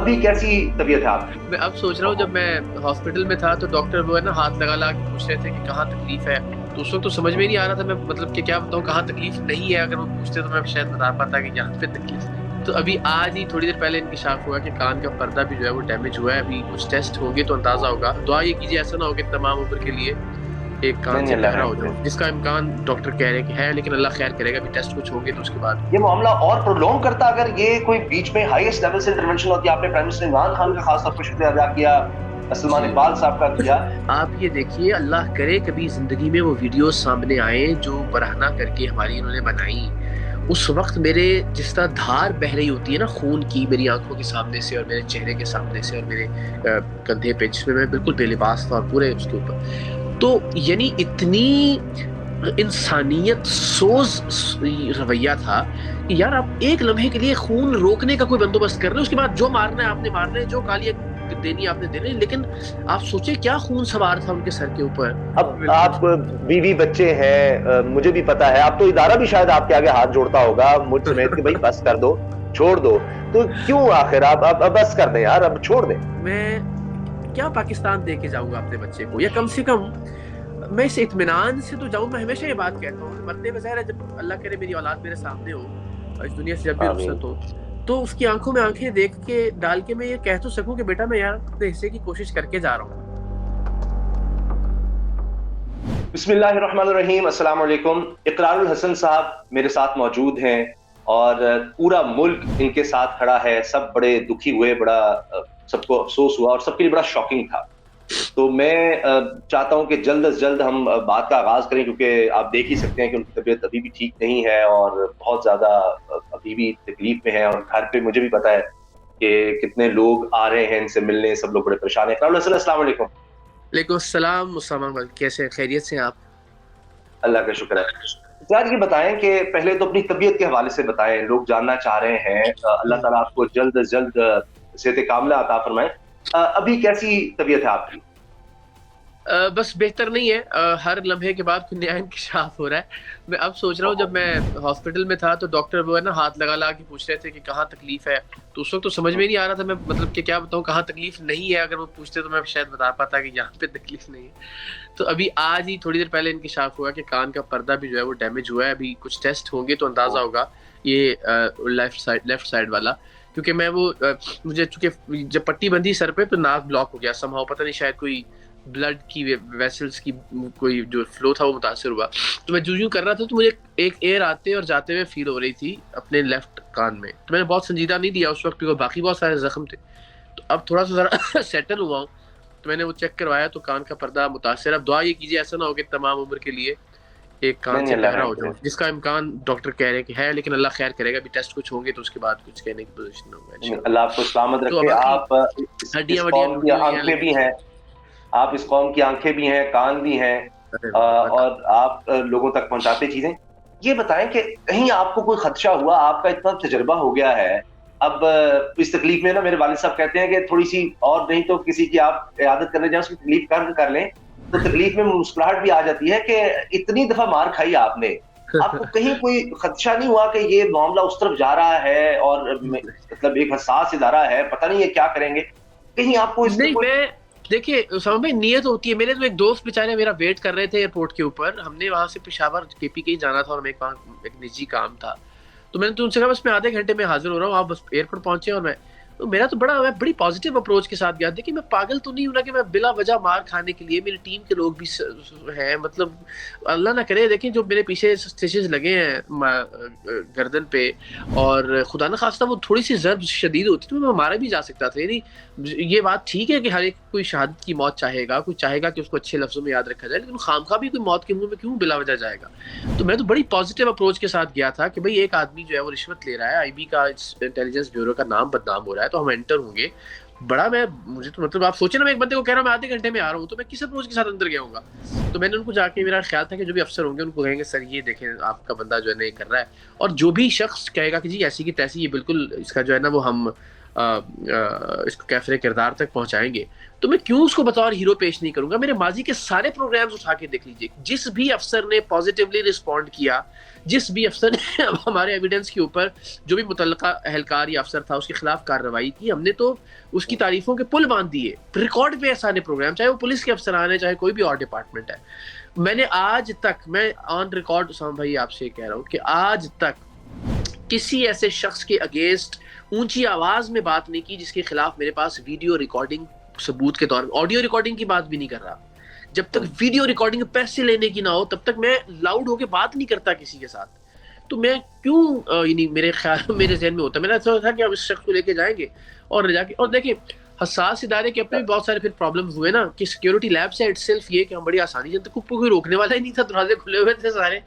ابھی کیسی طبیعت ہے آپ کی؟ میں اب سوچ رہا ہوں، جب میں ہاسپٹل میں تھا تو ڈاکٹر وہ ہے نا ہاتھ لگا کے پوچھ رہے تھے کہ کہاں تکلیف ہے، تو اس وقت تو سمجھ میں نہیں آ رہا تھا میں مطلب کہ کیا بتاؤں کہاں تکلیف نہیں ہے، اگر وہ پوچھتے تو میں شاید بتا پاتا کہ یہاں پہ تکلیف نہیں ہے۔ تو ابھی آج ہی تھوڑی دیر پہلے انکشاف ہوا کہ کان کا پردہ بھی جو ہے وہ ڈیمیج ہوا ہے، ابھی کچھ ٹیسٹ ہوں گے تو اندازہ ہوگا۔ دعا یہ کیجیے ایسا نہ ہو کہ تمام عمر کے لیے ایک کان نہیں سے اللہ بہرا ہو رحم جاؤں، کرے۔ جس کا امکان ڈاکٹر کہہ رہے کہ ہے، لیکن اللہ خیر کرے گا، ابھی ٹیسٹ کچھ ہوں گے تو اس کے بعد۔ یہ معاملہ اور پرولونگ کرتا اگر یہ کوئی بیچ میں ہائیسٹ لیول سے انٹرونشن ہوتی، آپ نے پرائم منسٹر عمران خان کا خاص طور پر شکریہ ادا کیا، سلمان جی اقبال صاحب کا کیا۔ آپ یہ دیکھیے، اللہ کرے کبھی زندگی میں وہ ویڈیوز سامنے آئیں جو برہنہ کر کے ہماری انہوں نے بنائی۔ اس وقت میرے جس طرح دھار بہ رہی ہوتی ہے نا خون کی، میری آنکھوں کے سامنے سے اور میرے چہرے کے سامنے سے اور میرے کندھے پہ، جس میں میں بالکل بے لباس تھا اور پورے اس کے اوپر، تو یعنی اتنی انسانیت سوز رویہ تھا کہ یار آپ ایک لمحے کے لیے خون روکنے کا کوئی بندوبست کر رہے ہیں، اس کے بعد جو مارنا ہے آپ نے مارنا ہے، جو گالیاں دینی آپ نے دینی، لیکن آپ سوچیں کیا خون سوار تھا ان کے سر کے اوپر۔ اب آپ بیوی بچے ہیں، مجھے بھی پتا ہے، آپ تو ادارہ بھی شاید آپ کے آگے ہاتھ جوڑتا ہوگا مجھ سمیت کہ بھائی بس کر دو، چھوڑ دو، تو کیوں آخر آپ بس کر دیں یار، اب چھوڑ دیں۔ میں کیا پاکستان دے کے جاؤں گا اپنے بچے کو، یا کم سے کم میں اس اطمینان سے تو جاؤں۔ میں ہمیشہ یہ بات کہتا ہوں، مرتے بظاہر ہے جب اللہ کرے میری اولاد میرے سامنے ہو اور اس دنیا سے جب بھی آمین۔ رخصت ہو، تو اس کی آنکھوں میں آنکھیں دیکھ کے ڈال کے میں یہ کہہ تو سکوں کہ بیٹا میں یار اپنے حصے کی کوشش کر کے جا رہا ہوں۔ بسم اللہ الرحمن الرحیم، السلام علیکم۔ اقرار الحسن صاحب میرے ساتھ موجود ہیں اور پورا ملک ان کے ساتھ کھڑا ہے، سب بڑے دکھی ہوئے، بڑا سب کو افسوس ہوا اور سب کے لیے بڑا شاکنگ تھا۔ تو میں چاہتا ہوں کہ جلد از جلد ہم بات کا آغاز کریں، کیونکہ آپ دیکھ ہی سکتے ہیں کہ ان کی طبیعت ابھی بھی ٹھیک نہیں ہے اور بہت زیادہ ابھی بھی تکلیف میں ہے، اور گھر پہ مجھے بھی پتا ہے کہ کتنے لوگ آ رہے ہیں ان سے ملنے، سب لوگ بڑے پریشان ہیں۔ اقرار الحسن السلام علیکم۔ وعلیکم السلام مسلمان بھائی، کیسے ہیں؟ خیریت سے ہیں آپ؟ اللہ کا شکر ہے۔ سر یہ بتائیں کہ پہلے تو اپنی طبیعت کے حوالے سے بتائیں، لوگ جاننا چاہ رہے ہیں۔ اللہ تعالیٰ آپ کو جلد از جلد صحت کاملہ عطا فرمائے۔ ابھی کیسی طبیعت ہے آپ کی؟ بس بہتر نہیں ہے، ہر لمحے کے بعد کوئی نیا انکشاف ہو رہا ہے۔ میں اب سوچ رہا ہوں، جب میں ہاسپٹل میں تھا تو ڈاکٹر وہ ہے نا ہاتھ لگا کے پوچھ رہے تھے کہ کہاں تکلیف ہے، تو اس وقت تو سمجھ میں نہیں آ رہا تھا میں مطلب کہ کیا بتاؤں کہاں تکلیف نہیں ہے، اگر وہ پوچھتے تو میں شاید بتا پاتا کہ یہاں پہ تکلیف نہیں ہے۔ تو ابھی آج ہی تھوڑی دیر پہلے انکشاف ہوا کہ کان کا پردہ بھی جو ہے وہ ڈیمیج ہوا ہے، ابھی کچھ ٹیسٹ ہوں گے تو اندازہ ہوگا یہ لیفٹ سائڈ والا، کیونکہ میں وہ مجھے چونکہ جب پٹی بندھی سر پہ تو ناک بلاک ہو گیا سمہاؤ، پتہ نہیں شاید کوئی بلڈ کی ویسلز کی کوئی جو فلو تھا وہ متاثر ہوا، تو میں جو کر رہا تھا تو مجھے ایک ایئر آتے اور جاتے ہوئے فیل ہو رہی تھی اپنے لیفٹ کان میں، تو میں نے بہت سنجیدہ نہیں دیا اس وقت کیونکہ باقی بہت سارے زخم تھے۔ تو اب تھوڑا سا ذرا سیٹل ہوا ہوں تو میں نے وہ چیک کروایا تو کان کا پردہ متاثر۔ اب دعا یہ کیجیے ایسا نہ ہو کہ تمام عمر کے لیے ایک کان نہیں سے اللہ بہرا رحم ہو کرے۔ جاؤں، جس کا امکان ڈاکٹر کہہ رہے کہ ہے، لیکن اللہ خیر کرے گا، ابھی ٹیسٹ کچھ ہوں گے تو اس کے بعد کچھ کہنے کی پوزیشن میں ہوگا اللہ انشاءاللہ۔ آپ کو سلامت تو رکھے۔ باقی آپ ہڈیاں اس وڈیاں قوم کی ٹوٹی ہوئی ہیں آنکھیں لیکن بھی ہیں، آپ اس قوم کی آنکھیں بھی ہیں، کان بھی ہیں، اللہ اور آپ لوگوں تک پہنچاتے چیزیں۔ یہ بتائیں کہ کہیں آپ کو کوئی خدشہ ہوا؟ آپ کا اتنا تجربہ ہو گیا ہے اب اس تکلیف میں نا، میرے والد صاحب کہتے ہیں کہ تھوڑی سی اور نہیں تو کسی کی آپ عیادت کرنے جائیں، اس کی تکلیف کر لیں تو تکلیف میں مسکراہٹ بھی آ جاتی ہے کہ اتنی دفعہ مار کھائی آپ نے، آپ کو کہیں کوئی خدشہ نہیں ہوا کہ یہ معاملہ اس طرف جا رہا ہے اور مطلب ایک حساس ادارہ ہے، پتہ نہیں یہ کیا کریں گے، کہیں آپ کو اس کا نہیں کوئی؟ میں دیکھیے اسامہ بھائی، نیت ہوتی ہے۔ میرے تو ایک دوست بیچارے میرا ویٹ کر رہے تھے ایئرپورٹ کے اوپر، ہم نے وہاں سے پشاور کے پی کے جانا تھا اور میں ایک نجی کام تھا، تو میں نے تو ان سے کہا بس میں آدھے گھنٹے میں حاضر ہو رہا ہوں، آپ بس ایئرپورٹ پہنچے، اور میں تو میرا تو میں بڑی پازیٹیو اپروچ کے ساتھ گیا، دیکھیے میں پاگل تو نہیں ہوں نا کہ میں بلا وجہ مار کھانے کے لیے، میری ٹیم کے لوگ بھی ہیں، مطلب اللہ نہ کرے، دیکھیں جو میرے پیچھے اسٹیچز لگے ہیں گردن پہ، اور خدا نہ خواستہ وہ تھوڑی سی ضرب شدید ہوتی تو میں مارا بھی جا سکتا تھا۔ یعنی یہ بات ٹھیک ہے کہ ہر ایک کوئی شہادت کی موت چاہے گا، کوئی چاہے گا کہ اس کو اچھے لفظوں میں یاد رکھا جائے، لیکن خامخواہ بھی کوئی موت کے منہ میں کیوں بلا وجہ جائے گا؟ تو میں تو بڑی پازیٹیو اپروچ کے ساتھ گیا تھا کہ بھئی ایک آدمی جو ہے وہ رشوت لے رہا ہے، آئی بی کا انٹیلیجنس بیورو کا نام بدنام ہو رہا ہے، تو ہم انٹر ہوں گے۔ مجھے تو مطلب آپ سوچیں نا، میں ایک بندے کو کہہ رہا ہوں میں آدھے گھنٹے میں آ رہا ہوں، تو میں کس اپروچ کے ساتھ اندر گیا ہوں گا؟ تو میں نے ان کو جا کے، میرا خیال تھا کہ جو بھی افسر ہوں گے ان کو کہیں گے سر یہ دیکھیں آپ کا بندہ جو ہے نا یہ کر رہا ہے، اور جو بھی شخص کہے گا کہ جی ایسی کی تیسی، یہ بالکل اس کا جو ہے نا وہ ہم اس کو کیفر کردار تک پہنچائیں گے تو میں کیوں اس کو بطور ہیرو پیش نہیں کروں گا؟ میرے ماضی کے سارے پروگرامز اٹھا کے دیکھ لیجئے، جس بھی افسر نے پازیٹیولی رسپونڈ کیا، جس بھی افسر نے ہمارے ایویڈنس کے اوپر جو بھی متعلقہ اہلکار یا افسر تھا اس کے خلاف کارروائی کی، ہم نے تو اس کی تعریفوں کے پل باندھ دیے ریکارڈ پہ سارے پروگرام، چاہے وہ پولیس کے افسران ہیں چاہے کوئی بھی اور ڈپارٹمنٹ ہے۔ میں نے آج تک، میں آن ریکارڈ اسامہ بھائی آپ سے کہہ رہا ہوں کہ آج تک کسی ایسے شخص کے اگینسٹ اونچی آواز میں بات نہیں کی جس کے خلاف میرے پاس ویڈیو ریکارڈنگ ثبوت کے طور پر، آڈیو ریکارڈنگ کی بات بھی نہیں کر رہا، جب تک ویڈیو ریکارڈنگ پیسے لینے کی نہ ہو تب تک میں لاؤڈ ہو کے بات نہیں کرتا کسی کے ساتھ۔ تو میں کیوں یعنی میرے خیال میرے ذہن میں ہوتا ہے، میرا ایسا تھا کہ ہم اس شخص کو لے کے جائیں گے اور جا کے، اور دیکھیں حساس ادارے کے اپنے بھی بہت سارے پھر پرابلمز ہوئے نا، کہ سیکیورٹی لیب سے اٹ سیلف یہ کہ ہم بڑی آسانی سے، تو کوئی روکنے والا ہی نہیں تھا، دروازے کھلے ہوئے تھے سارے،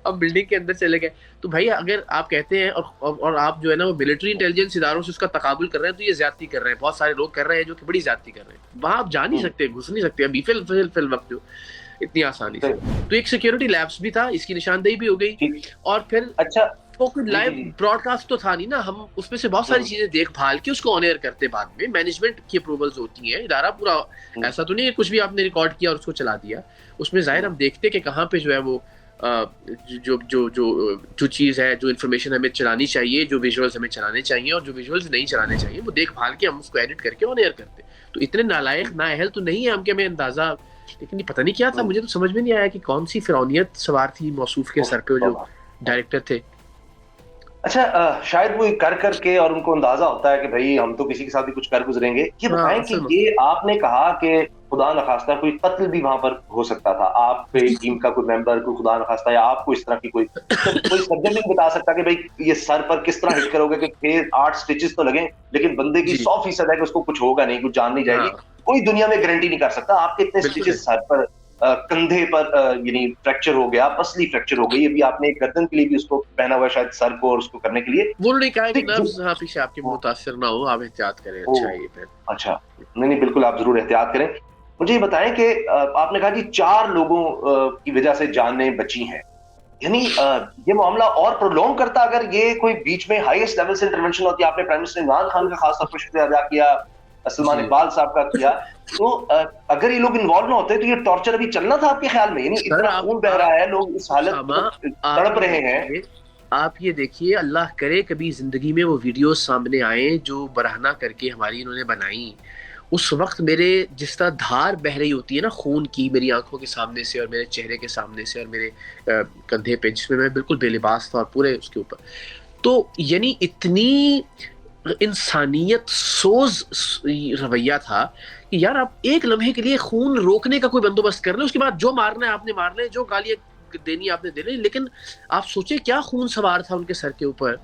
ہم بلڈنگ کے اندر چلے گئے۔ تو بھائی اگر آپ کہتے ہیں اور آپ جو ہے نا وہ ملٹری انٹیلیجنس اداروں سے اس کا تقابل کر رہے ہیں تو یہ زیادتی کر رہے ہیں، بہت سارے لوگ کر رہے ہیں جو کہ بڑی زیادتی کر رہے ہیں، وہاں آپ جا نہیں سکتے، گھس نہیں سکتے ابھی فی الوقت جو اتنی آسانی سے۔ تو ایک سیکیورٹی لیبس بھی تھا، اس کی نشاندہی بھی ہو گئی، اور پھر اچھا وہ کوئی لائیو براڈ کاسٹ تو تھا نہیں نا، ہم اس میں سے بہت ساری چیزیں دیکھ بھال کے اس کو آن ایئر کرتے، بعد میں مینجمنٹ کی اپروولز ہوتی ہیں، ادارہ پورا ایسا تو نہیں ہے کچھ بھی آپ نے ریکارڈ کیا اور اس کو چلا دیا، اس میں ظاہر ہم دیکھتے کہ کہاں پہ جو ہے وہ جو چیز ہے، جو انفارمیشن ہمیں چلانی چاہیے، جو ویژولز ہمیں چلانے چاہیے اور جو ویژولز نہیں چلانے چاہیے، وہ دیکھ بھال کے ہم اس کو ایڈٹ کر کے آن ایئر کرتے۔ تو اتنے نالائق نااہل تو نہیں ہے ہم کہ ہمیں اندازہ، لیکن یہ پتہ نہیں کیا تھا، مجھے تو سمجھ میں نہیں آیا کہ کون سی فرعونیت سوار تھی موصوف کے سر پہ جو ڈائریکٹر تھے۔ اچھا شاید وہ کر کے اور ان کو اندازہ ہوتا ہے کہ بھائی ہم تو کسی کے ساتھ بھی کچھ کر گزریں گے۔ یہ بتائیں کہ یہ آپ نے کہا کہ خدا نخواستہ کوئی قتل بھی وہاں پر ہو سکتا تھا، آپ کے ٹیم کا کوئی ممبر، کوئی خدا نخواستہ یا آپ کو اس طرح کی کوئی سرجن نہیں بتا سکتا کہ بھائی یہ سر پر کس طرح ہٹ کرو گے کہ 8 سٹچز تو لگیں لیکن بندے کی 100% ہے کہ اس کو کچھ ہوگا نہیں، کچھ جان نہیں جائے گی، کوئی دنیا میں گارنٹی نہیں کر سکتا۔ آپ کے اتنے سٹچز سر پر، کندھے پر یعنی فریکچر ہو گیا، پسلی فریکچر ہو گئی، یہ بھی آپ نے گردن کے لیے بھی اس کو پہنا ہوا شاید سر کو، اور اس کو کرنے کے لیے وہ نے کہا کہ نروز ہاں پیچھے آپ کے متاثر نہ ہو، آپ احتیاط کریں۔ اچھا یہ پھر اچھا نہیں بالکل آپ ضرور احتیاط کریں۔ مجھے یہ بتائیں کہ آپ نے کہا کہ 4 لوگوں کی وجہ سے جانیں بچی ہیں، یعنی یہ معاملہ اور پرولونگ کرتا اگر یہ کوئی بیچ میں ہائیسٹ لیول سے انٹرونشن ہوتی؟ آپ نے پرائم منسٹر عمران خان کا خاص طور پر شکریہ ادا کیا، سلمان اقبال صاحب کا کیا، تو اگر یہ لوگ انوالو نہ ہوتے تو یہ ٹارچر ابھی چلنا تھا آپ کے خیال میں؟ یعنی اتنا خون بہ رہا ہے، لوگ اس حالت تڑپ رہے ہیں۔ آپ یہ دیکھیے، اللہ کرے کبھی زندگی میں وہ ویڈیوز سامنے آئیں جو برہنہ کر کے ہماری انہوں نے بنائی، اس وقت میرے جس طرح دھار بہ رہی ہوتی ہے نا خون کی، میری آنکھوں کے سامنے سے اور میرے چہرے کے سامنے سے اور میرے کندھے پہ، جس میں میں بالکل بے لباس تھا اور پورے اس کے اوپر، تو یعنی اتنی انسانیت سوز رویہ تھا کہ یار آپ ایک لمحے کے لیے خون روکنے کا کوئی بندوبست کر لیں، اس کے بعد جو مارنا ہے آپ نے مار لیں، جو گالیاں دینی آپ نے دے لیں، لیکن آپ سوچیں کیا خون سوار تھا ان کے سر کے اوپر،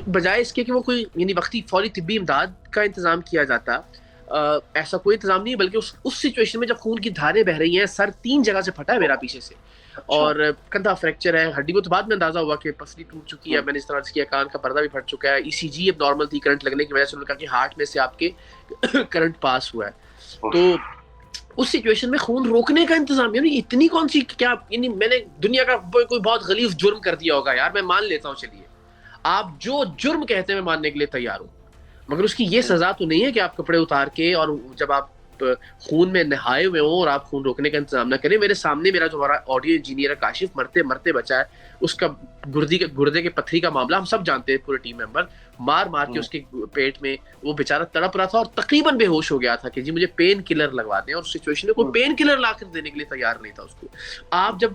بجائے اس کے کہ وہ کوئی یعنی وقتی فوری طبی امداد کا انتظام کیا جاتا، ایسا کوئی انتظام نہیں ہے، بلکہ اس سچویشن میں جب خون کی دھاریں بہ رہی ہیں، سر 3 جگہ سے پھٹا ہے میرا پیچھے سے، اور کندھا فریکچر ہے، ہڈی وہ تو بعد میں اندازہ ہوا کہ پسلی ٹوٹ چکی ہے، میں نے اس طرح سے کیا، کان کا پردہ بھی پھٹ چکا ہے، ای سی جی اب نارمل تھی کرنٹ لگنے کی وجہ سے، انہوں نے کہا کہ ہارٹ میں سے آپ کے کرنٹ پاس ہوا ہے۔ تو اس سچویشن میں خون روکنے کا انتظام، یعنی اتنی کون سی کیا، یعنی میں نے دنیا کا کوئی بہت غلیظ جرم کر دیا ہوگا یار، میں مان لیتا ہوں، چلیے آپ جو جرم کہتے ہیں میں ماننے کے لیے تیار ہوں، مگر اس کی یہ سزا تو نہیں ہے کہ آپ کپڑے اتار کے اور جب آپ خون میں نہائے ہوئے ہوں اور آپ خون روکنے کا انتظام نہ کریں۔ میرے سامنے میرا جو ہمارا آڈیو انجینئر ہے کاشف، مرتے مرتے بچا ہے، اس کا گردے کے پتھری کا معاملہ ہم سب جانتے ہیں، پورے ٹیم ممبر مار کے اس کے پیٹ میں وہ بیچارہ تڑپ رہا تھا اور تقریباً بے ہوش ہو گیا تھا کہ جی مجھے پین کلر لگوا دیں، اور سچویشن میں کوئی پین کلر لا کر دینے کے لیے تیار نہیں تھا اس کو۔ آپ جب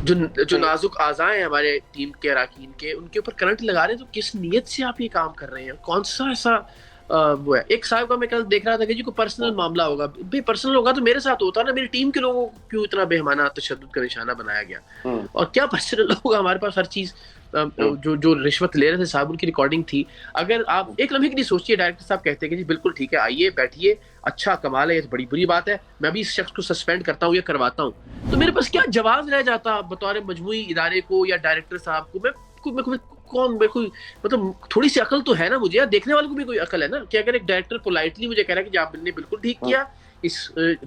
جو نازک اعضاء ہیں ہمارے ٹیم کے اراکین کے، ان کے اوپر کرنٹ لگا رہے ہیں، تو کس نیت سے آپ یہ کام کر رہے ہیں؟ کون سا ایسا وہ ہے؟ ایک صاحب کا میں کل دیکھ رہا تھا کہ جی کوئی پرسنل معاملہ ہوگا، بھائی پرسنل ہوگا تو میرے ساتھ ہوتا نا، میری ٹیم کے لوگوں کو کیوں اتنا بے ایمانہ تشدد کا نشانہ بنایا گیا؟ اور کیا پرسنل ہوگا؟ ہمارے پاس ہر چیز، جو رشوت لے رہے تھے صاحب ان کی ریکارڈنگ تھی۔ اگر آپ ایک لمحے کے لیے سوچیے، ڈائریکٹر صاحب کہتے ہیں کہ جی بالکل ٹھیک ہے، آئیے بیٹھیے، اچھا کمال ہے، یہ بڑی بری بات ہے، میں بھی اس شخص کو سسپینڈ کرتا ہوں یا کرواتا ہوں، تو میرے پاس کیا جواز رہ جاتا بطور مجموعی ادارے کو یا ڈائریکٹر صاحب کو؟ مطلب تھوڑی سی عقل تو ہے نا مجھے، یا دیکھنے والوں کو بھی کوئی عقل ہے نا، کہ اگر ایک ڈائریکٹر پولائٹلی مجھے کہہ رہا ہے کہ جی آپ نے بالکل ٹھیک کیا، اس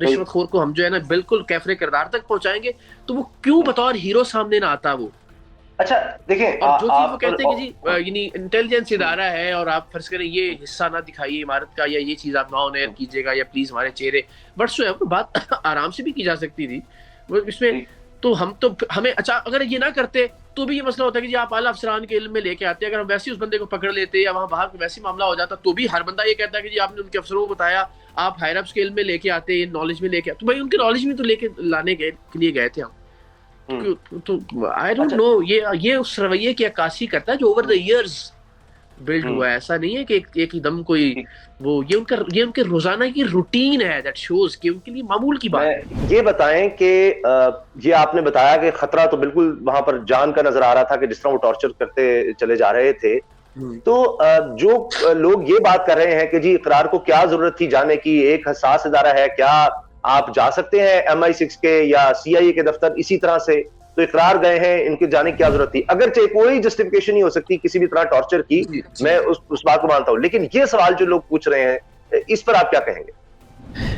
رشوت خور کو ہم جو ہے نا بالکل کیفر کردار تک پہنچائیں گے، تو وہ کیوں بطور ہیرو سامنے نہ آتا وہ؟ اچھا دیکھیں اور جو چیز وہ کہتے ہیں کہ جی یعنی انٹیلیجنس ادارہ ہے اور آپ فرض کریں یہ حصہ نہ دکھائیے عمارت کا، یا یہ چیز آپ نہ آن ایئر کیجیے گا، یا پلیز ہمارے چہرے بات آرام سے بھی کی جا سکتی تھی اس میں. تو ہمیں اچھا اگر یہ نہ کرتے تو بھی یہ مسئلہ ہوتا ہے کہ جی آپ اعلیٰ افسران کے علم میں لے کے آتے. اگر ہم ویسے اس بندے کو پکڑ لیتے یا وہاں باہر ویسے معاملہ ہو جاتا تو بھی ہر بندہ یہ کہتا ہے کہ جی آپ نے ان کے افسروں کو بتایا، آپ ہائر اپس کے علم میں لے کے آتے، نالج میں لے کے آتے. تو بھائی ان کے نالج میں تو لے کے لانے کے لیے گئے تھے ہم. تو آئی ڈونٹ نو یہ اس رویے کی عکاسی کرتا ہے جو اوور دا ایئرز بلڈ ہوا ہے. ایسا نہیں ہے کہ ایک ہی دم کوئی وہ یہ ان کے روزانہ کی روٹین ہے دیٹ شوز کہ ان کے لیے معمول کی بات. یہ بتائیں کہ یہ آپ نے بتایا کہ خطرہ تو بالکل وہاں پر جان کا نظر آ رہا تھا کہ جس طرح وہ ٹارچر کرتے چلے جا رہے تھے. تو جو لوگ یہ بات کر رہے ہیں کہ جی اقرار کو کیا ضرورت تھی جانے کی، ایک حساس ادارہ ہے، کیا آپ جا سکتے ہیں MI6 کے یا CIA کے دفتر اسی طرح سے؟ تو اقرار گئے ہیں، ان کے جانے کی کیا ضرورت تھی؟ اگرچہ کوئی جسٹیفیکیشن نہیں ہو سکتی کسی بھی طرح ٹارچر کی، میں اس بات کو مانتا ہوں، لیکن یہ سوال جو لوگ پوچھ رہے ہیں اس پر آپ کیا کہیں گے؟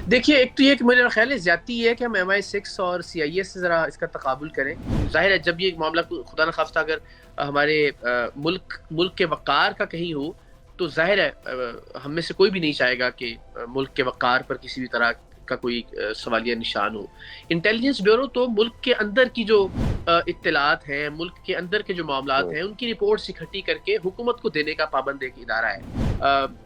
دیکھیے ایک تو یہ کہ میرا خیال ہے زیادتی ہے کہ ہم MI6 اور CIA سے ذرا اس کا تقابل کریں. ظاہر ہے جب یہ معاملہ خدا نہ خواستہ اگر ہمارے ملک کے وقار کا کہیں ہو تو ظاہر ہے ہم میں سے کوئی بھی نہیں چاہے گا کہ ملک کے وقار پر کسی بھی طرح کا کوئی سوالیہ نشان ہو. انٹیلیجنس بیورو تو ملک کے اندر کی جو اطلاعات ہیں، ملک کے اندر کے جو معاملات ہیں، ان کی رپورٹس اکٹھی کر کے حکومت کو دینے کا پابند ایک ادارہ ہے.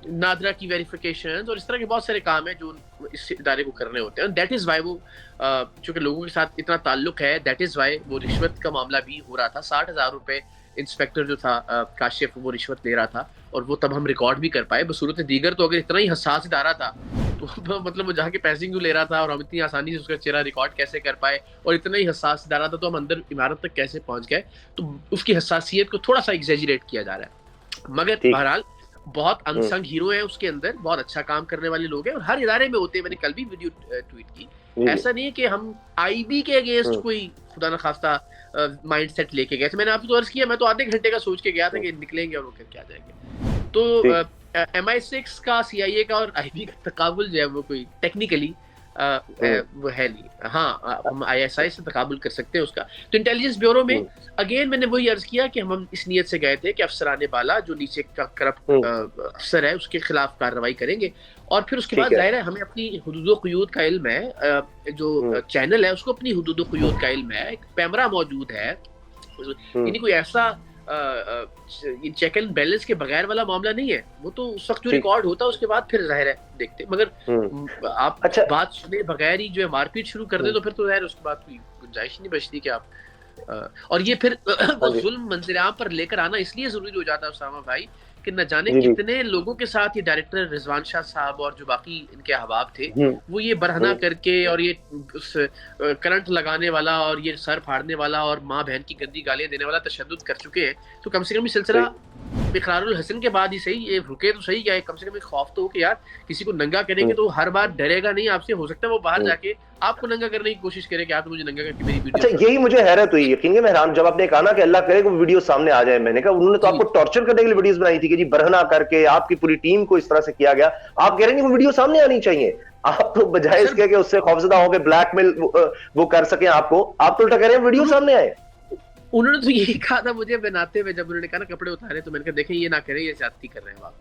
نادرا کی ویریفیکیشن اور اس طرح کے بہت سارے کام ہیں جو اس ادارے کو کرنے ہوتے ہیں. دیٹ از وائی وہ چونکہ لوگوں کے ساتھ اتنا تعلق ہے، دیٹ از وائی وہ رشوت کا معاملہ بھی ہو رہا تھا. 60,000 روپے انسپیکٹر جو تھا کاشف وہ رشوت لے رہا تھا اور وہ تب ہم ریکارڈ بھی کر پائے. بصورت دیگر تو اگر اتنا ہی حساس ادارہ تھا تو مطلب وہ جا کے پیسے کیوں لے رہا تھا اور ہم اتنی آسانی سے اس کا چہرہ ریکارڈ کیسے کر پائے، اور اتنا ہی حساس ادارہ تھا تو ہم اندر عمارت تک کیسے پہنچ گئے. تو اس کی حساسیت کو تھوڑا سا ایگزیجریٹ کیا جا رہا ہے. مگر بہرحال بہت انسنگ ہیرو ہیں اس کے اندر، بہت اچھا کام کرنے والے لوگ ہیں اور ہر ادارے میں ہوتے ہیں. میں نے کل بھی ویڈیو ٹویٹ کی. ایسا نہیں ہے کہ ہم IB کے اگینسٹ کوئی خدا نہ خواستہ مائنڈ سیٹ لے کے گئے تھے. میں نے آپ کو عرض کیا میں تو آدھے گھنٹے کا سوچ کے گیا تھا کہ نکلیں گے اور وہ کیا جائیں گے. تو MI6 کا CIA کا اور IB کا تقابل جو ہے وہ کوئی ٹیکنیکلی وہ ہے نہیں. ہاں ہم ISI سے تقابل کر سکتے ہیں اس کا. تو انٹیلیجنس بیورو میں اگین میں نے وہی عرض کیا کہ ہم اس نیت سے گئے تھے کہ افسران بالا جو نیچے کا کرپٹ افسر ہے اس کے خلاف کارروائی کریں گے، اور پھر اس کے بعد ظاہر ہے ہمیں اپنی حدود و قیود کا علم ہے. جو چینل ہے اس کو اپنی حدود و قیود کا علم ہے، ایک پیمرا موجود ہے، یعنی کوئی ایسا چیک اینڈ بیلنس کے بغیر والا معاملہ نہیں ہے. وہ تو اس وقت جو ریکارڈ ہوتا ہے اس کے بعد پھر ظاہر ہے دیکھتے. مگر آپ بات سنے بغیر ہی جو ہے مار پیٹ شروع کر دیں تو پھر تو ظاہر اس کے بعد کوئی گنجائش نہیں بچتی کہ آپ اور یہ پھر ظلم منظر عام پر لے کر آنا اس لیے ضروری ہو جاتا ہے اسامہ بھائی کہ نہ جانے کتنے لوگوں کے ساتھ یہ ڈائریکٹر رضوان شاہ صاحب اور جو باقی ان کے احباب تھے وہ یہ برہنہ کر کے اور یہ کرنٹ لگانے والا اور یہ سر پھاڑنے والا اور ماں بہن کی گندی گالیاں دینے والا تشدد کر چکے ہیں. تو کم سے کم یہ سلسلہ اقرار الحسن کے بعد ہی صحیح یہ رکے تو صحیح. کیا کم سے کم ایک خوف تو ہو کہ یار کسی کو ننگا کریں گے تو ہر بار ڈرے گا نہیں آپ سے. ہو سکتا ہے وہ باہر جا کے آپ کو ننگا کرنے کی کوشش کرے کہ آپ مجھے ننگا کر کے میری ویڈیو. اچھا یہی مجھے حیرت ہوئی یقین کہ مہران جب آپ نے کہا نا کہ اللہ کرے کہ وہ ویڈیو سامنے آ جائے. میں نے کہا انہوں نے تو آپ کو ٹارچر کرنے کے لیے ویڈیوز بنائی تھی کہ جی برہنہ کر کے آپ کی پوری ٹیم کو اس طرح سے کیا گیا. آپ کہہ رہے ہیں کہ وہ ویڈیو سامنے آنی چاہیے. آپ تو بجائے اس کے کہ اس سے خوفزدہ ہو کے بلیک میل وہ کر سکیں آپ کو، آپ تو الٹا کہہ رہے ہیں ویڈیو سامنے آئے. انہوں نے تو یہی کہا تھا مجھے بناتے ہوئے جب انہوں نے کہا نا کپڑے اتارے تو میں نے کہا دیکھیں یہ نہ کریں یہ زیادتی کر رہے ہیں آپ.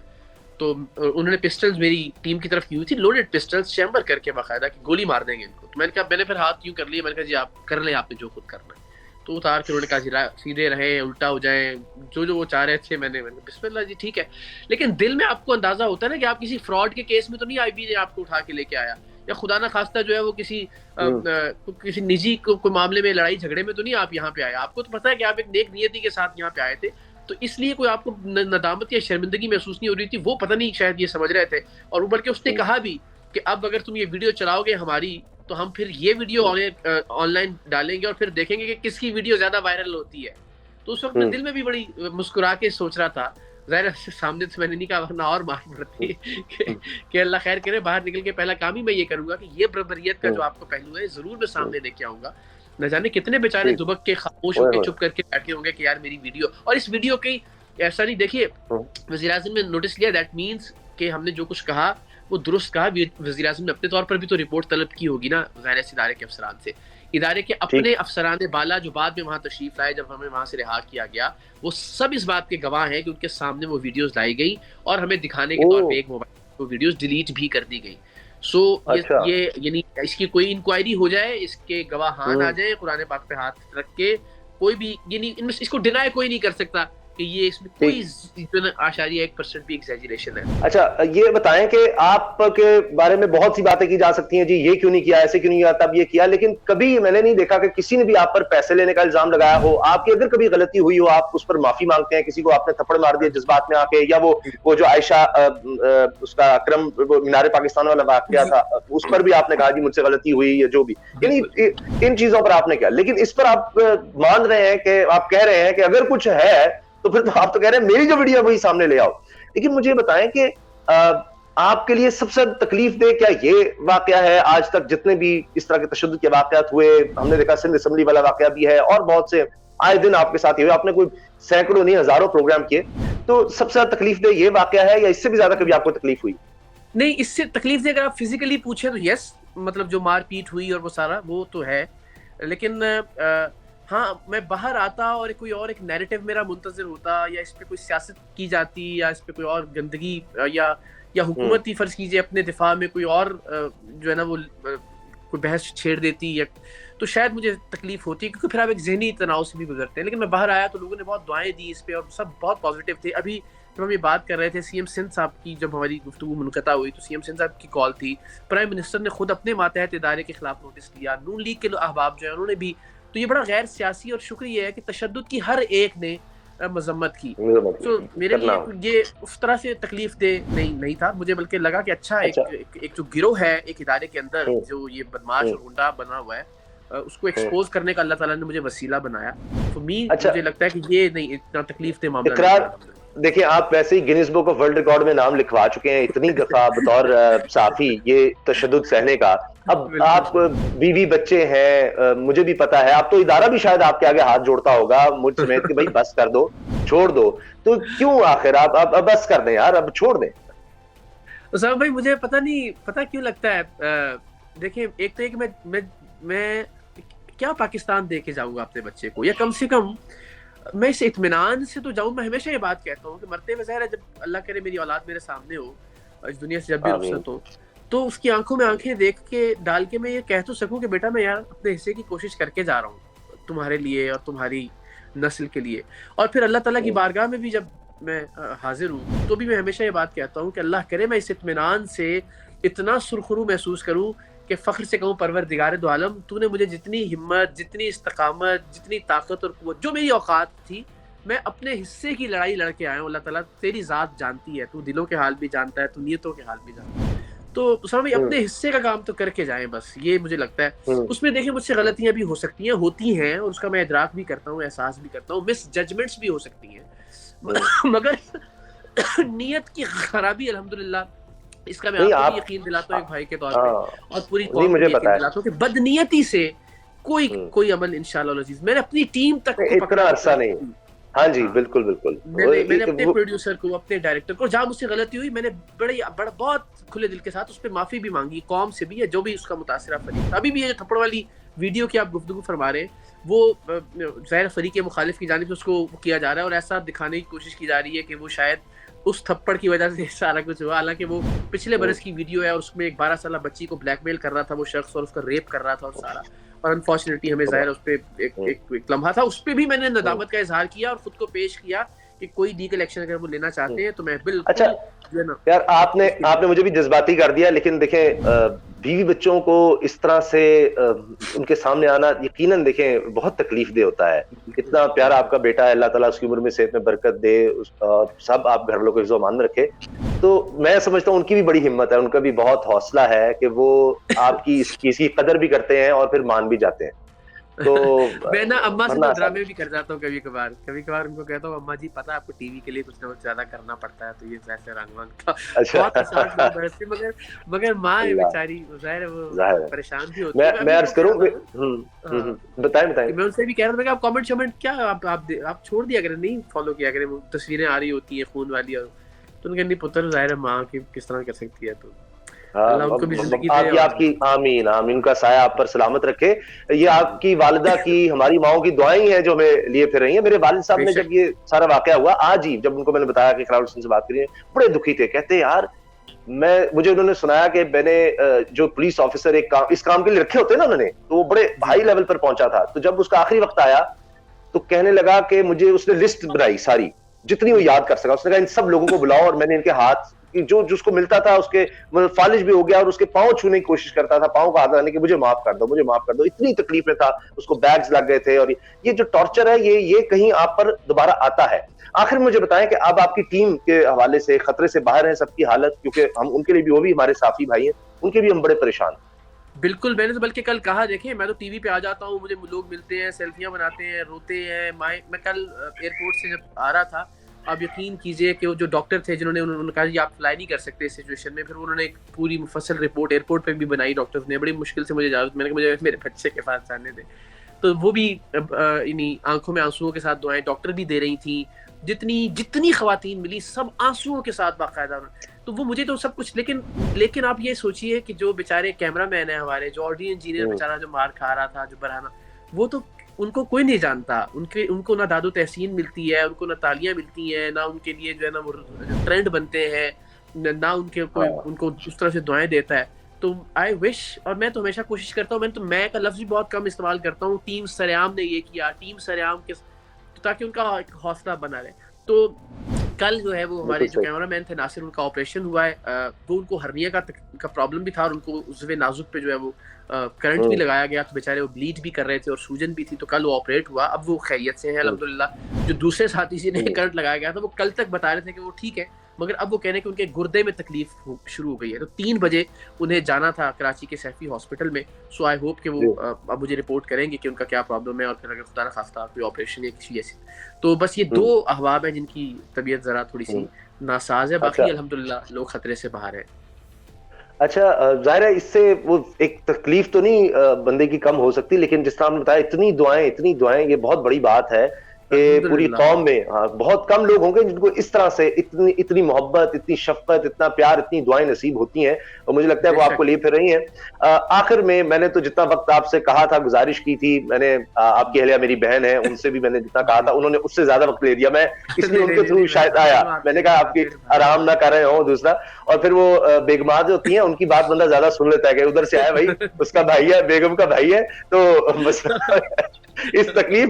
تو انہوں نے پسٹلز میری ٹیم کی طرف کی ہوئی تھی، لوڈڈ پسٹلز چیمبر کر کے باقاعدہ کہ گولی مار دیں گے ان کو. تو میں نے کہا میں نے پھر ہاتھ یوں کر لیے، میں نے کہا جی آپ کر لیں آپ نے جو خود کرنا ہے. تو اتار کے انہوں نے کہا سیدھے رہیں الٹا ہو جائیں جو وہ چاہ رہے تھے. میں نے بسم اللہ جی ٹھیک ہے. لیکن دل میں آپ کو اندازہ ہوتا ہے نا کہ آپ کسی فراڈ کے کیس میں تو نہیں IB نے آپ کو اٹھا کے لے کے آیا، یا خدا نہ خواستہ جو ہے وہ کسی نجی کوئی معاملے میں لڑائی جھگڑے میں تو نہیں آپ یہاں پہ آئے. آپ کو تو پتہ ہے کہ آپ ایک نیک نیتی کے ساتھ یہاں پہ آئے تھے. تو اس لیے کوئی آپ کو ندامت یا شرمندگی محسوس نہیں ہو رہی تھی. وہ پتہ نہیں شاید یہ سمجھ رہے تھے. اور بلکہ اس نے کہا بھی کہ اب اگر تم یہ ویڈیو چلاؤ گے ہماری تو ہم پھر یہ ویڈیو آن لائن ڈالیں گے اور پھر دیکھیں گے کہ کس کی ویڈیو زیادہ وائرل ہوتی ہے. تو اس وقت میں دل میں بھی بڑی مسکرا کے سوچ رہا تھا. ظاہر سامنے سے میں نے نہیں کہا ورنہ اور مار پڑتی کہ اللہ خیر کرے. باہر نکل کے پہلا کام ہی میں یہ کروں گا کہ یہ بربریت کا جو آپ کو پہلو ہے ضرور میں سامنے لے کے آؤں گا. نہ جانے کتنے بیچارے دبک کے خاموش ہو کے چپ کر کے بیٹھے ہوں گے کہ یار میری ویڈیو. اور اس ویڈیو کی ایسا نہیں، دیکھیے وزیر اعظم نے نوٹس لیا دیٹ مینس کہ ہم نے جو کچھ کہا وہ درست کہا. وزیر اعظم نے اپنے طور پر بھی تو رپورٹ طلب کی ہوگی نا ظاہر ہے ادارے کے افسران سے. ادارے کے اپنے افسران بالا جو بعد میں وہاں تشریف لائے جب ہمیں وہاں سے رہا کیا گیا, وہ سب اس بات کے گواہ ہیں کہ ان کے سامنے وہ ویڈیوز لائی گئی اور ہمیں دکھانے کے طور پہ ایک موبائل وہ ویڈیوز ڈیلیٹ بھی کر دی گئی. سو یہ یعنی اس کی کوئی انکوائری ہو جائے, اس کے گواہان آ جائیں قرآن پاک پہ ہاتھ رکھ کے, کوئی بھی یعنی اس کو ڈینائی کوئی نہیں کر سکتا کہ یہ اس میں کوئی 0.1% بھی ایگزیجریشن ہے. اچھا یہ بتائیں کہ آپ کے بارے میں بہت سی باتیں کی جا سکتی ہیں, جی یہ کیوں نہیں کیا, ایسے کیوں نہیں کیا, تب یہ کیا, لیکن کبھی میں نے نہیں دیکھا کہ کسی نے بھی آپ پر پیسے لینے کا الزام لگایا ہو. آپ کی اگر کبھی غلطی ہوئی ہو آپ اس پر معافی مانگتے ہیں, کسی کو آپ نے تھپڑ مار دیا جذبات میں آ کے, یا وہ جو عائشہ اس کا اکرم مینار پاکستان والا واقعہ تھا اس پر بھی آپ نے کہا جی مجھ سے غلطی ہوئی یا جو بھی, یعنی ان چیزوں پر آپ نے کیا, لیکن اس پر آپ مان رہے ہیں کہ آپ کہہ رہے ہیں کہ اگر کچھ ہے تو پھر تو آپ تو کہہ رہے ہیں میری جو ویڈیو وہی سامنے لے آؤ. لیکن مجھے بتائیں کہ آپ کے لیے سب سے تکلیف دہ کیا یہ واقعہ ہے آج تک جتنے بھی اس طرح کے تشدد کے واقعات ہوئے, ہم نے دیکھا سندھ اسمبلی والا واقعہ بھی ہے اور بہت سے آئے دن آپ کے ساتھ ہوئے, آپ نے کوئی سینکڑوں نہیں ہزاروں پروگرام کیے, تو سب سے زیادہ تکلیف دہ یہ واقعہ ہے یا اس سے بھی زیادہ کبھی آپ کو تکلیف ہوئی؟ نہیں, اس سے تکلیف دہ اگر آپ فزیکلی پوچھیں تو یس, مطلب جو مار پیٹ ہوئی اور وہ سارا وہ تو ہے, لیکن ہاں میں باہر آتا اور کوئی اور ایک نیریٹو میرا منتظر ہوتا, یا اس پہ کوئی سیاست کی جاتی, یا اس پہ کوئی اور گندگی, یا حکومت ہی فرض کیجیے اپنے دفاع میں کوئی اور جو ہے نا وہ کوئی بحث چھیڑ دیتی, یا تو شاید مجھے تکلیف ہوتی, کیونکہ پھر آپ ایک ذہنی تناؤ سے بھی گزرتے ہیں. لیکن میں باہر آیا تو لوگوں نے بہت دعائیں دی اس پہ اور سب بہت پازیٹیو تھے. ابھی جب ہم یہ بات کر رہے تھے سی ایم سندھ صاحب کی, جب ہماری گفتگو منقطع ہوئی تو سی ایم سندھ صاحب کی کال تھی, پرائم منسٹر نے خود اپنے ماتحت ادارے کے خلاف نوٹس لیا, نون لیگ کے احباب جو ہیں انہوں نے بھی, تو یہ بڑا غیر سیاسی اور شکریہ ہے کہ تشدد کی ہر ایک نے مذمت کی. تو میرے لیے یہ اس طرح سے تکلیف دہ نہیں تھا مجھے, بلکہ لگا کہ اچھا ایک جو گروہ ہے ایک ادارے کے اندر جو یہ بدماش اور گنڈا بنا ہوا ہے, اس کو ایکسپوز کرنے کا اللہ تعالیٰ نے مجھے وسیلہ بنایا. تو مجھے لگتا ہے کہ یہ نہیں اتنا تکلیف دہ معاملہ نہیں. دیکھیں آپ ویسے ہی Guinness book of world record میں نام لکھوا چکے ہیں اتنی دفعہ بطور صحافی یہ تشدد سہنے کا. اب آپ بیوی بچے ہیں, مجھے بھی پتا ہے, آپ تو ادارہ بھی شاید آپ کے آگے ہاتھ جوڑتا ہوگا مجھ سمیت کہ بھائی بس کر دو, چھوڑ دو, تو کیوں آخر آپ بس کر دیں یار, اب چھوڑ دیں. اسامہ بھائی مجھے پتہ کیوں لگتا ہے, دیکھیں ایک تو کہ میں کیا پاکستان دے کے جاؤں گا اپنے بچے کو, یا کم سے کم میں اس اطمینان سے تو جاؤں. میں ہمیشہ یہ بات کہتا ہوں کہ مرتے ہوئے ظاہر ہے جب اللہ کرے میری اولاد میرے سامنے ہو, اس دنیا سے جب بھی رخصت ہو, تو اس کی آنکھوں میں آنکھیں دیکھ کے ڈال کے میں یہ کہہ تو سکوں کہ بیٹا میں یار اپنے حصے کی کوشش کر کے جا رہا ہوں تمہارے لیے اور تمہاری نسل کے لیے. اور پھر اللہ تعالیٰ کی بارگاہ میں بھی جب میں حاضر ہوں تو بھی میں ہمیشہ یہ بات کہتا ہوں کہ اللہ کرے میں اس اطمینان سے اتنا سرخرو محسوس کروں کہ فخر سے کہوں پروردگار دو عالم, تو نے مجھے جتنی ہمت, جتنی استقامت, جتنی طاقت اور قوت, جو میری اوقات تھی, میں اپنے حصے کی لڑائی لڑ کے آیا ہوں. اللہ تعالیٰ تیری ذات جانتی ہے, تو دلوں کے حال بھی جانتا ہے, تو نیتوں کے حال بھی جانتا ہے. تو اسامہ بھائی اپنے حصے کا کام تو کر کے جائیں بس, یہ مجھے لگتا ہے. اس میں دیکھیں مجھ سے غلطیاں بھی ہو سکتی ہیں, ہوتی ہیں, اور اس کا میں ادراک بھی کرتا ہوں, احساس بھی کرتا ہوں, مس ججمنٹس بھی ہو سکتی ہیں, مگر نیت کی خرابی الحمدللہ اس کا میں آپ کو یقین دلاتا ہوں ایک بھائی کے طور پہ, اور پوری قوم کو یقین دلاتا ہوں کہ بدنیتی سے کوئی عمل انشاءاللہ العزیز. میں نے اپنی ٹیم تک اتنا عرصہ نہیں, ہاں جی بالکل بالکل, میں نے اپنے پروڈیوسر کو, اپنے ڈائریکٹر کو, جہاں مجھ سے غلطی ہوئی میں نے بہت کھلے دل کے ساتھ اس پہ معافی بھی مانگی, قوم سے بھی, ہے جو بھی اس کا متاثرہ فریق. ابھی بھی یہ تھپڑ والی ویڈیو کی آپ گفتگو فرما رہے ہیں وہ ظاہر فریق مخالف کی جانب سے اس کو کیا جا رہا ہے, اور ایسا دکھانے کی کوشش کی جا رہی ہے کہ وہ شاید اس تھپڑ کی وجہ سے سارا کچھ ہوا, حالانکہ وہ پچھلے برس کی ویڈیو ہے اور اس میں ایک 12 سالہ بچی کو بلیک میل کر رہا تھا وہ شخص, اور اس کا ریپ کر رہا تھا اور سارا. اور انفارچونیٹلی ہمیں ظاہر اس پہ ایک لمحہ تھا, اس پہ بھی میں نے ندامت کا اظہار کیا اور خود کو پیش کیا کہ کوئی لیگل ایکشن اگر وہ لینا چاہتے ہیں تو میں بالکل. اچھا یار آپ نے مجھے بھی جذباتی کر دیا, لیکن دیکھیں بیوی بچوں کو اس طرح سے ان کے سامنے آنا یقیناً دیکھیں بہت تکلیف دہ ہوتا ہے. اتنا پیارا آپ کا بیٹا ہے, اللہ تعالیٰ اس کی عمر میں صحت میں برکت دے, سب آپ گھر والوں کو عزت و امان رکھے. تو میں سمجھتا ہوں ان کی بھی بڑی ہمت ہے, ان کا بھی بہت حوصلہ ہے کہ وہ آپ کی اس چیز کی قدر بھی کرتے ہیں اور پھر مان بھی جاتے ہیں. تو میں نا اماں سے ڈرامے بھی کر جاتا ہوں کبھی کبھار ان کو کہتا ہوں اماں جی پتا آپ کو ٹی وی کے لیے کچھ نہ کچھ زیادہ کرنا پڑتا ہے, تو یہ ویسے رنگ وانگ کا بہت برستے, مگر ماں ہے بیچاری, ظاہر ہے وہ پریشان بھی ہوتی ہے. میں عرض کروں بتائیں میں ان سے بھی کہہ رہا تھا کہ آپ کامنٹ شمنٹ کیا آپ چھوڑ دیا کریں, نہیں فالو کیا کریں, وہ تصویریں آ رہی ہوتی ہیں خون والی, اور تو ان کے نہیں پتر ظاہر ہے ماں کی کس طرح کر سکتی ہے. تو اللہ ان کو بھی زندگی دے آپ کی آمین آمین، ان کا سایہ آپ پر سلامت رکھے. یہ آپ کی والدہ کی، ہماری ماؤں کی دعائیں ہیں جو ہمیں لیے پھر رہی ہیں. میرے والد صاحب نے جب یہ سارا واقعہ ہوا آج ہی، جب ان کو میں نے بتایا کہ اقرار الحسن سے بات کری، بڑے دکھی تھے. کہتے یار مجھے انہوں نے سنایا کہ میں نے جو پولیس آفیسر اس کام کے لیے رکھے ہوتے ہیں نا انہوں نے، تو وہ بڑے ہائی لیول پر پہنچا تھا. تو جب اس کا آخری وقت آیا تو کہنے لگا کہ مجھے اس نے لسٹ بنائی ساری جتنی وہ یاد کر سکا. اس نے کہا ان سب لوگوں کو بلاؤ، اور میں نے ان کے ہاتھ جو جس کو ملتا تھا اس کے فالج بھی ہو گیا، اور اس کے پاؤں چھونے کی کوشش کرتا تھا، پاؤں کا ہاتھ لانے کہ مجھے معاف کر دو، مجھے معاف کر دو. اتنی تکلیف میں تھا، اس کو بیگز لگ گئے تھے. اور یہ جو ٹارچر ہے یہ کہیں آپ پر دوبارہ آتا ہے. آخر مجھے بتائیں کہ اب آپ کی ٹیم کے حوالے سے خطرے سے باہر ہیں سب کی حالت، کیونکہ ہم ان کے لیے بھی، وہ بھی ہمارے ساتھی بھائی ہیں، ان کے بھی ہم بڑے پریشان ہیں. بالکل، میں نے تو بلکہ کل کہا، دیکھیں میں تو ٹی وی پہ آ جاتا ہوں، مجھے لوگ ملتے ہیں، سیلفیاں بناتے ہیں، روتے ہیں. میں کل ایئرپورٹ سے جب آ رہا تھا، آپ یقین کیجئے کہ وہ جو ڈاکٹر تھے جنہوں نے کہا یہ آپ فلائی نہیں کر سکتے اس سچویشن میں، پھر انہوں نے ایک پوری مفصل رپورٹ ایئرپورٹ پہ بھی بنائی ڈاکٹرز نے. بڑی مشکل سے مجھے اجازت، میں نے کہا مجھے میرے بچے کے پاس جانے دیں. تو وہ بھی یعنی آنکھوں میں آنسوؤں کے ساتھ دعائیں ڈاکٹر بھی دے رہی تھیں. جتنی خواتین ملی سب آنسوؤں کے ساتھ باقاعدہ. تو وہ مجھے تو سب کچھ، لیکن آپ یہ سوچئے کہ جو بیچارے کیمرہ مین ہیں ہمارے، جو آڈیو انجینئر بیچارہ جو مار کھا رہا تھا، جو برہانہ، وہ تو ان کو کوئی نہیں جانتا. ان کو نہ داد و تحسین ملتی ہے، ان کو نہ تالیاں ملتی ہیں، نہ ان کے لیے جو ہے نا وہ ٹرینڈ بنتے ہیں، نہ ان کے کوئی ان کو اس طرح سے دعائیں دیتا ہے. تو آئی وش، اور میں تو ہمیشہ کوشش کرتا ہوں، میں کا لفظ بھی بہت کم استعمال کرتا ہوں، ٹیم سریام نے یہ کیا، ٹیم سریام کے، تاکہ ان کا حوصلہ بنا رہے. تو کل جو ہے وہ ہمارے جو کیمرہ مین تھے ناصر، ان کا آپریشن ہوا ہے. وہ ان کو ہرنیا کا پرابلم بھی تھا، اور ان کو عضو نازک پہ جو ہے وہ کرنٹ بھی لگایا گیا. تو بیچارے وہ بلیڈ بھی کر رہے تھے اور سوجن بھی تھی. تو کل وہ آپریٹ ہوا، اب وہ خیریت سے ہیں الحمدللہ. جو دوسرے ساتھی سے نے کرنٹ لگایا گیا تھا وہ کل تک بتا رہے تھے کہ وہ ٹھیک ہے، مگر اب وہ کہہ رہے ہیں کہ ان کے گردے میں تکلیف شروع ہو گئی ہے. تو 3 بجے انہیں جانا تھا کراچی کے سیفی ہاسپٹل میں. سو آئی ہوپ کہ وہ اب مجھے رپورٹ کریں گے کہ ان کا کیا پرابلم ہے، اور پھر اگر خدا نہ خواستہ کوئی آپریشن یا کسی ایسی. تو بس یہ 2 احباب ہیں جن کی طبیعت ذرا تھوڑی سی ناساز ہے. باقی الحمدللہ لوگ خطرے سے باہر ہیں. اچھا ظاہر ہے اس سے وہ ایک تکلیف تو نہیں بندے کی کم ہو سکتی، لیکن جس طرح ہم نے بتایا اتنی دعائیں یہ بہت بڑی بات ہے کہ پوری قوم میں بہت کم لوگ ہوں گے جن کو اس طرح سے اتنی محبت، اتنی شفقت، اتنا پیار، اتنی دعائیں نصیب ہوتی ہیں، اور مجھے لگتا ہے وہ آپ کو لیے پھر رہی ہیں. آخر میں نے تو جتنا وقت آپ سے کہا تھا، گزارش کی تھی، میں نے آپ کی اہلیہ میری بہن ہے، ان سے بھی میں نے جتنا کہا تھا انہوں نے اس سے زیادہ وقت لے دیا. میں اس لیے ان کے تھرو شاید آیا، میں نے کہا آپ کی آرام نہ کر رہے ہوں دوسرا. اور پھر وہ بیگمات جو ہوتی ہیں ان کی بات بندہ زیادہ سن لیتا ہے کہ ادھر سے آیا بھائی، اس کا بھائی ہے، بیگم کا بھائی ہے. تو بس اس تکلیف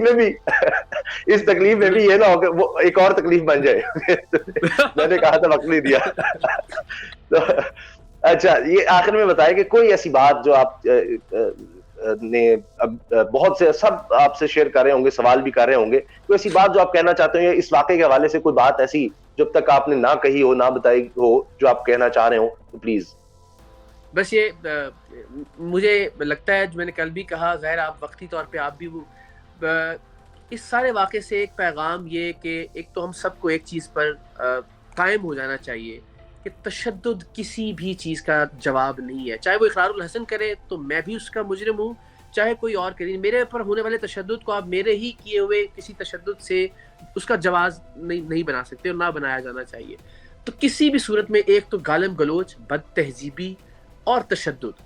میں بھی یہ نہ ہو کہ وہ ایک اور تکلیف بن جائے. میں نے کہا تھا وقت نہیں دیا. اچھا یہ آخر میں بتائیں کہ کوئی ایسی بات جو آپ نے بہت سے سب آپ سے شیئر کر رہے ہوں گے، سوال بھی کر رہے ہوں گے، کوئی ایسی بات جو آپ کہنا چاہتے ہیں اس واقعے کے حوالے سے، کوئی بات ایسی جب تک آپ نے نہ کہی ہو، نہ بتائی ہو، جو آپ کہنا چاہ رہے ہوں تو پلیز. بس یہ مجھے لگتا ہے جو میں نے کل بھی کہا، ظاہر آپ وقتی طور پہ آپ بھی وہ اس سارے واقعے سے ایک پیغام یہ کہ ایک تو ہم سب کو ایک چیز پر قائم ہو جانا چاہیے کہ تشدد کسی بھی چیز کا جواب نہیں ہے. چاہے وہ اقرار الحسن کرے تو میں بھی اس کا مجرم ہوں، چاہے کوئی اور کرے. میرے اوپر ہونے والے تشدد کو آپ میرے ہی کیے ہوئے کسی تشدد سے اس کا جواز نہیں بنا سکتے، اور نہ بنایا جانا چاہیے. تو کسی بھی صورت میں ایک تو گالم گلوچ، بد تہذیبی اور تشدد،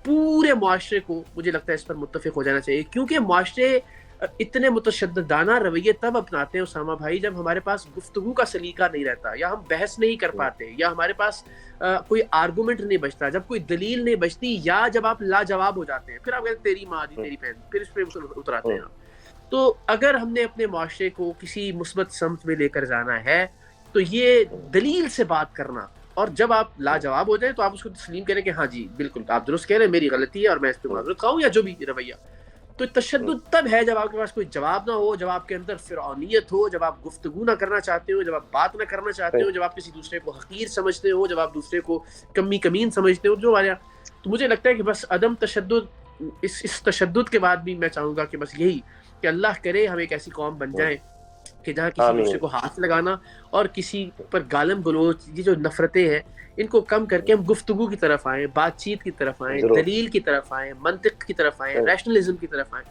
پورے معاشرے کو مجھے لگتا ہے اس پر متفق ہو جانا چاہیے. کیونکہ معاشرے اتنے متشددانہ رویے تب اپناتے ہیں اسامہ بھائی جب ہمارے پاس گفتگو کا سلیقہ نہیں رہتا، یا ہم بحث نہیں کر پاتے، یا ہمارے پاس کوئی آرگومنٹ نہیں بچتا، جب کوئی دلیل نہیں بچتی، یا جب آپ لاجواب ہو جاتے ہیں. پھر آپ کہتے ہیں تیری ماں دی تیری بہن، پھر اس پہ اتراتے ہیں. تو اگر ہم نے اپنے معاشرے کو کسی مثبت سمت میں لے کر جانا ہے تو یہ دلیل سے بات کرنا، اور جب آپ لاجواب ہو جائیں تو آپ اس کو تسلیم کریں کہ ہاں جی بالکل آپ درست کہہ رہے ہیں، میری غلطی ہے اور میں اس پہ معذرت خواہ ہوں، یا جو بھی رویہ. تو تشدد تب ہے جب آپ کے پاس کوئی جواب نہ ہو، جب آپ کے اندر فرعونیت ہو، جب آپ گفتگو نہ کرنا چاہتے ہو، جب آپ بات نہ کرنا چاہتے ہو، جب آپ کسی دوسرے کو حقیر سمجھتے ہو، جب آپ دوسرے کو کمی کمین سمجھتے ہو، جو والا. تو مجھے لگتا ہے کہ بس عدم تشدد، اس تشدد کے بعد بھی میں چاہوں گا کہ بس یہی کہ اللہ کرے ہم ایک ایسی قوم بن جائیں کہ جہاں کسی دوسرے کو ہاتھ لگانا اور کسی پر گالم گلوچ، یہ جو نفرتیں ہیں ان کو کم کر کے ہم گفتگو کی طرف آئیں، بات چیت کی طرف آئیں، دلیل کی طرف آئیں، منطق کی طرف آئیں، ریشنلزم کی طرف آئیں.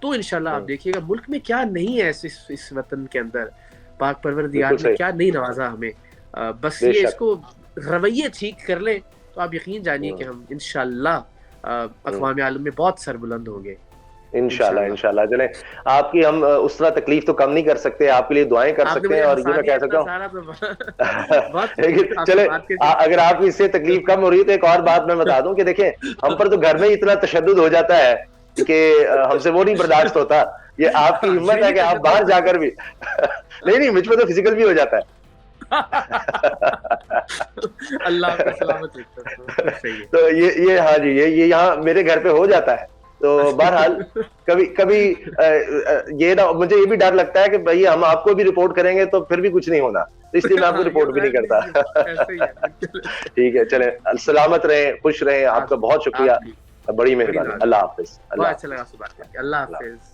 تو انشاءاللہ آپ دیکھیے گا ملک میں کیا نہیں ہے، اس وطن کے اندر پاک پروردگار نے کیا نہیں نوازا ہمیں. بس یہ اس کو رویے ٹھیک کر لیں تو آپ یقین جانیے کہ ہم انشاءاللہ اقوام عالم میں بہت سربلند ہوں گے انشاءاللہ. چلیں آپ کی ہم اس طرح تکلیف تو کم نہیں کر سکتے, آپ کے لیے دعائیں کر سکتے ہیں, اور یہ میں کہہ سکتا ہوں چلے اگر آپ کی اس سے تکلیف کم ہو رہی ہے تو ایک اور بات میں بتا دوں کہ دیکھیں ہم پر تو گھر میں اتنا تشدد ہو جاتا ہے کہ ہم سے وہ نہیں برداشت ہوتا. یہ آپ کی ہمت ہے کہ آپ باہر جا کر بھی نہیں مجھ پہ تو فزیکل بھی ہو جاتا ہے. اللہ آپ کو سلامت رکھے. تو یہ ہاں جی یہ یہاں میرے گھر پہ ہو جاتا ہے. تو بہرحال کبھی یہ نہ, مجھے یہ بھی ڈر لگتا ہے کہ بھائی ہم آپ کو بھی رپورٹ کریں گے تو پھر بھی کچھ نہیں ہونا, اس لیے میں آپ کو رپورٹ بھی نہیں کرتا. ٹھیک ہے چلیں, سلامت رہیں, خوش رہیں, آپ کا بہت شکریہ, بڑی مہربانی. اللہ حافظ. بہت اچھا لگا آپ سے بات کر کے. اللہ حافظ.